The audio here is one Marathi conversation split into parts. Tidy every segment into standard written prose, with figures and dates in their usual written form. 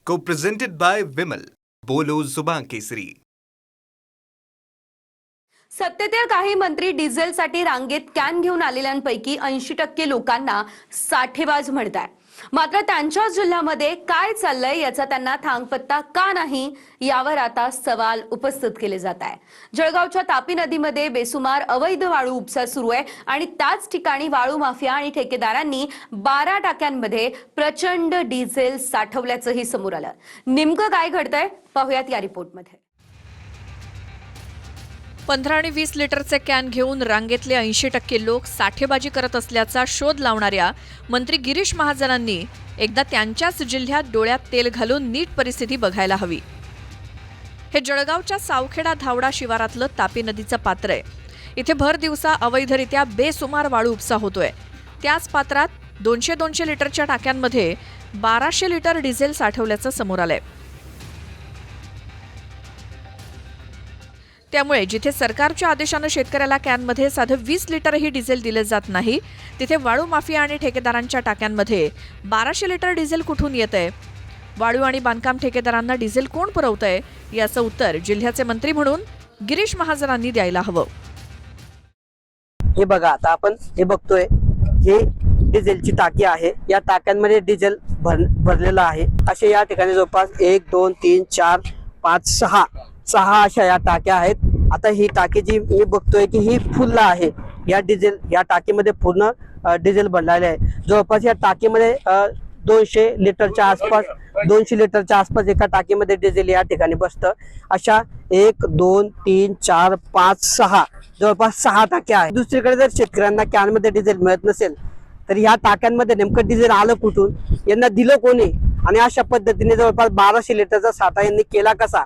Co-presented by Vimal. बोलो जुबान केसरी. सत्तेतील काही मंत्री डिझेलसाठी रांगेत कॅन घेऊन आलेल्यांपैकी 80% लोकांना साठेबाज म्हणतात. मात्र त्यांच्या जिल्ह्यामध्ये काय चाललंय याचा त्यांना थांगपत्ता का नाही यावर आता सवाल उपस्थित केले जात आहे. जळगावच्या तापी नदीमध्ये बेसुमार अवैध वाळू उपसा सुरू आहे आणि त्याच ठिकाणी वाळू माफिया आणि ठेकेदारांनी 12 टाक्यांमध्ये प्रचंड डिझेल साठवल्याचंही समोर आलं. नेमकं काय घडतंय पाहूयात या रिपोर्टमध्ये. 15 आणि 20 लिटरचे कॅन घेऊन रांगेतले 80% लोक साठेबाजी करत असल्याचा शोध लावणाऱ्या मंत्री गिरीश महाजनांनी एकदा त्यांच्याच जिल्ह्यात डोळ्यात तेल घालून नीट परिस्थिती बघायला हवी. हे जळगावच्या सावखेडा धावडा शिवारातलं तापी नदीचं पात्र आहे. इथे भर दिवसा अवैधरित्या बेसुमार वाळू उपसा होतोय. त्याच पात्रात 200 लिटरच्या टाक्यांमध्ये 1200 लिटर डिझेल साठवल्याचं समोर आलंय. त्यामुळे जिथे सरकारच्या आदेशानं शेतकऱ्याला कॅनमध्ये साधं 20 लिटरही डिझेल दिले जात नाही, तिथे वाळू माफिया आणि ठेकेदारांच्या टाक्यांमध्ये 1200 लिटर डिझेल कुठून येतंय? वाळू आणि बांधकाम ठेकेदारांना डिझेल कोण पुरवतंय याचं उत्तर जिल्ह्याचे मंत्री म्हणून गिरीश महाजनांनी द्यायला हवं. हे बघा, आता आपण हे बघतोय, हे डिझेलची टाकी आहे. या टाक्यांमध्ये डिझेल भरलेलं आहे. असे या ठिकाणी जवळपास 1 2 3 4 5 6 अशा या टाक्या आहेत. आता ही टाकी जी मी बघतोय की ही फुल आहे. या टाकीमध्ये पूर्ण डिझेल भरलेले आहे. जवळपास या टाकीमध्ये 200 लिटरच्या आसपास एका टाकीमध्ये डिझेल या ठिकाणी बसतं. अशा 1 2 3 4 5 6 जवळपास 6 टाक्या आहेत. दुसरीकडे जर शेतकऱ्यांना कॅनमध्ये डिझेल मिळत नसेल तर ह्या टाक्यांमध्ये नेमकं डिझेल आलं कुठून, यांना दिलं कोणी, आणि अशा पद्धतीने जवळपास 1200 लिटरचा साठा यांनी केला कसा,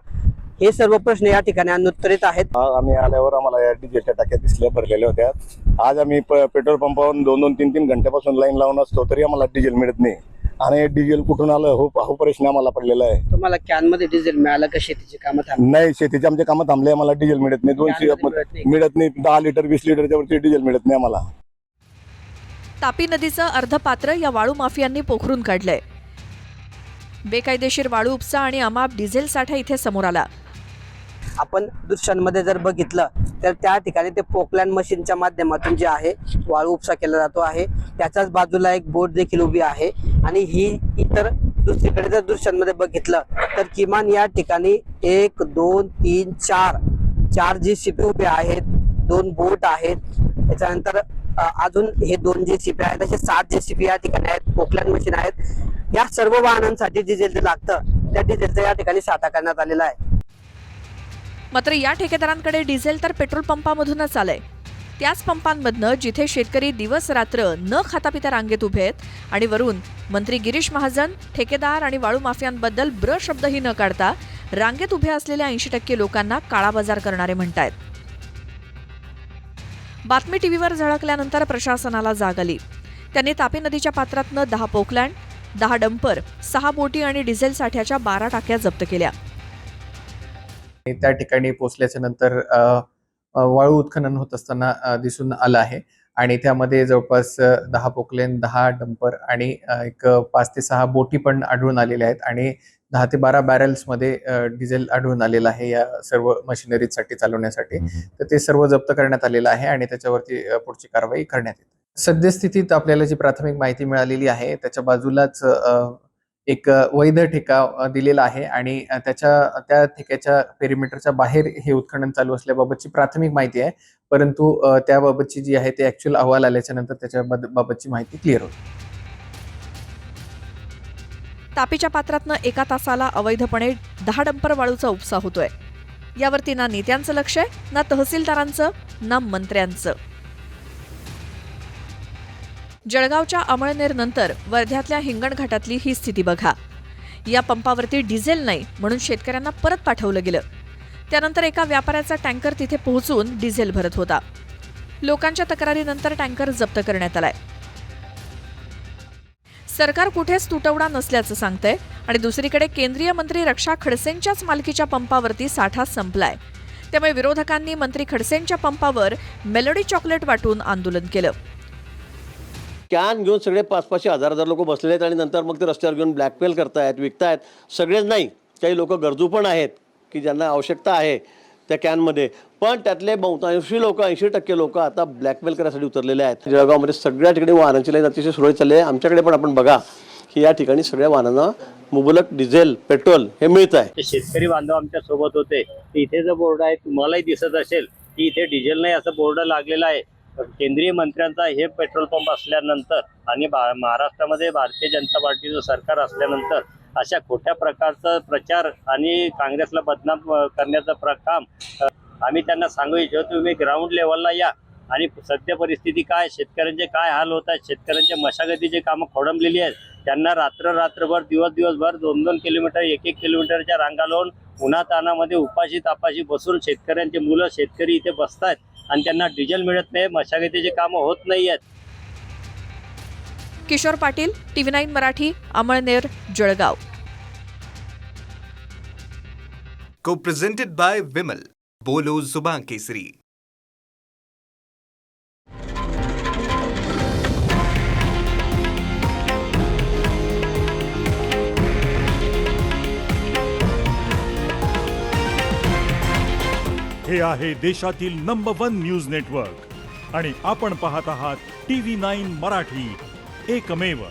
हे सर्व प्रश्न या ठिकाणी अनुत्तरित आहेत. आम्ही आल्यावर आम्हाला या डिझेलच्या टाक्या दिसल्या भरलेल्या होत्या. आज आम्ही पेट्रोल पंपावर 2 3 घंट्यापासून लाईन लावून असतो तरी आम्हाला डिझेल मिळत नाही. आणि डिझेल कुठून आलं हो प्रश्न आम्हाला पडलेला आहे. तुम्हाला कॅनमध्ये डिझेल मिळालं का? शेतीची कामं थांबली? नाही, शेतीचे आमचे कामं थांबले. आम्हाला डिझेल मिळत नाही. 200 मिळत नाही. 10 लिटर 20 लिटरच्या वरती डिझेल मिळत नाही आम्हाला. तापी नदीचं अर्धपात्र या वाळू माफियांनी पोखरून काढलंय. बेकायदेशीर वाळू उपसा आणि अमाप डिझेल साठा इथे समोर आला. आपण दृश्यांमध्ये जर बघितलं तर त्या ठिकाणी ते पोकलँड मशीनच्या माध्यमातून जे आहे वाळू उपसा केला जातो आहे. त्याच्याच बाजूला एक बोट देखील उभी आहे. आणि ही इतर दुसरीकडे जर दृश्यांमध्ये बघितलं तर किमान या ठिकाणी 1 2 3 4 JCB उभे आहेत, 2 बोट आहेत. त्याच्यानंतर अजून हे 2 JCB आहेत. असे 7 JCB या ठिकाणी आहेत. पोकलँड मशीन आहेत. या सर्व वाहनांसाठी डिझेल जे लागतं त्या डिझेलचा या ठिकाणी साठा करण्यात आलेला आहे. मात्र या ठेकेदारांकडे डिझेल तर पेट्रोल पंपामधूनच आलंय. त्याच पंपांमधनं जिथे शेतकरी दिवस रात्र न खाता पिता रांगेत उभे आहेत आणि वरून मंत्री गिरीश महाजन ठेकेदार आणि वाळू माफियांबद्दल शब्दही न काढता रांगेत उभे असलेल्या 80% लोकांना काळा बाजार करणारे म्हणतायत. बातमी टीव्हीवर झळकल्यानंतर प्रशासनाला जाग आली. त्यांनी तापी नदीच्या पात्रातनं 10 पोकलँड, 10 डंपर, 6 बोटी आणि डिझेल साठ्याच्या 12 टाक्या जप्त केल्या. त्या ठिकाणी पोहोचल्याच्या नंतर वाळू उत्खनन होत असताना दिसून आलं आहे. आणि त्यामध्ये जवळपास 10 पोकलेन, 10 डंपर आणि एक 5 ते 6 बोटी पण आढळून आलेल्या आहेत. आणि 10 ते 12 बॅरल्स मध्ये डिझेल आढळून आलेलं आहे या सर्व मशिनरीसाठी चालवण्यासाठी. तर ते सर्व जप्त करण्यात आलेलं आहे आणि त्याच्यावरती पुढची कारवाई करण्यात येते. सद्यस्थितीत आपल्याला जी प्राथमिक माहिती मिळालेली आहे त्याच्या बाजूलाच एक वैध ठेका दिलेला आहे आणि त्या ठेक्याच्या पेरिमीटरच्या बाहेर हे उत्खनन चालू असल्याबाबतची प्राथमिक माहिती आहे. परंतु त्याबाबतची जी आहे ते ऍक्च्युअल अहवाल आल्याच्या नंतर त्याच्या बाबतची माहिती क्लिअर होईल. तापीच्या पात्रातनं एका तासाला अवैधपणे 10 डंपर वाळूचा उपसा होतोय. यावरती ना नेत्यांचं लक्ष आहे, ना तहसीलदारांचं, ना मंत्र्यांचं. जळगावच्या अमळनेर नंतर वर्ध्यातल्या हिंगणघाटातली ही स्थिती बघा. या पंपावरती डिझेल नाही म्हणून शेतकऱ्यांना परत पाठवलं गेलं. त्यानंतर एका व्यापाऱ्याचा टँकर तिथे पोहोचून डिझेल भरत होता. लोकांच्या तक्रारीनंतर टँकर जप्त करण्यात आलाय. सरकार कुठेच तुटवडा नसल्याचं सांगतंय आणि दुसरीकडे केंद्रीय मंत्री रक्षा खडसेंच्याच मालकीच्या पंपावरती साठा संपलाय. त्यामुळे विरोधकांनी मंत्री खडसेंच्या पंपावर मेलोडी चॉकलेट वाटून आंदोलन केलं. कॅन घेऊन सगळे 500-500 हजार लोक बसलेले आहेत आणि नंतर मग ते रस्त्यावर घेऊन ब्लॅकमेल करतायत, विकतायत. सगळेच नाही, काही लोक गरजू पण आहेत की ज्यांना आवश्यकता आहे त्या कॅनमध्ये, पण त्यातले बहुतांशी लोक 80% लोक आता ब्लॅकमेल करण्यासाठी उतरलेले आहेत. जळगावमध्ये सगळ्या ठिकाणी वाहनांची लाईन अतिशय सुरळीत चालली आहे. आमच्याकडे पण आपण बघा की या ठिकाणी सगळ्या वाहनांना मुबलक डिझेल, पेट्रोल हे मिळत आहे. शेतकरी बांधव आमच्या सोबत होते. इथे जो बोर्ड आहे तुम्हालाही दिसत असेल की इथे डिझेल नाही असं बोर्ड लागलेला आहे. केंद्रीय मंत्र्यांचा हे पेट्रोल पंप असल्यानंतर आणि महाराष्ट्रामध्ये भारतीय जनता पार्टीचं सरकार असल्यानंतर अशा खोट्या प्रकारचा प्रचार आणि काँग्रेसला बदनाम करण्याचं काम आम्ही त्यांना सांगू इच्छितो. तुम्ही ग्राउंड लेवलला या आणि सध्या परिस्थिती काय, शेतकऱ्यांचे काय हाल होत आहेत, शेतकऱ्यांच्या मशागतीचे कामं खोडंबलेली आहेत. त्यांना रात्रभर दिवसभर 2-2 किलोमीटर 1-1 किलोमीटरच्या रांगा लावून उन्हातानामध्ये उपाशी तापाशी बसून शेतकऱ्यांचे मुलं शेतकरी इथे बसतायत आणि त्यांना डिझेल मिळत नाही, मशागतीचे कामं होत नाही आहेत. Kishore Patil, TV9 Marathi, Amalner, Jalgaon. Co-presented by Vimal. बोलो जुबान केसरी. हे आहे देशातील नंबर 1 न्यूज नेटवर्क आणि आपण पाहत आहात TV9 मराठी, एकमेव.